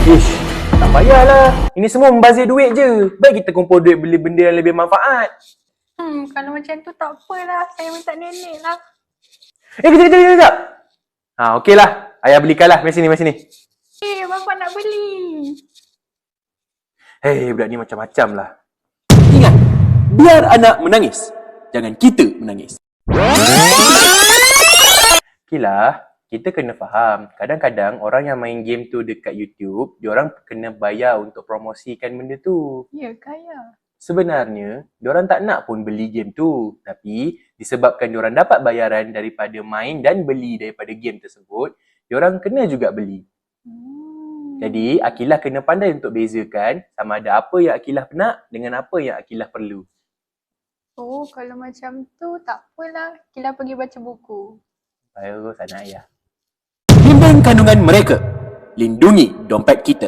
Ish, tak payahlah. Ini semua membazir duit je. Baik kita kumpul duit beli benda yang lebih manfaat. Kalau macam tu tak apalah. Saya minta nenek lah. Kejap. Okey lah. Ayah belikanlah. Mari sini. Bapak nak beli. Hei, budak ni macam-macam lah. Ingat, biar anak menangis. Jangan kita menangis. Okeylah, kita kena faham. Kadang-kadang orang yang main game tu dekat YouTube, diorang kena bayar untuk promosikan benda tu. Ya, kaya. Sebenarnya, diorang tak nak pun beli game tu. Tapi, disebabkan diorang dapat bayaran daripada main dan beli daripada game tersebut, diorang kena juga beli. Jadi, Aqilah kena pandai untuk bezakan sama ada apa yang Aqilah nak dengan apa yang Aqilah perlu. Oh, kalau macam tu tak apalah. Kita pergi baca buku. Baik, sana ayah. Bimbing kandungan mereka. Lindungi dompet kita.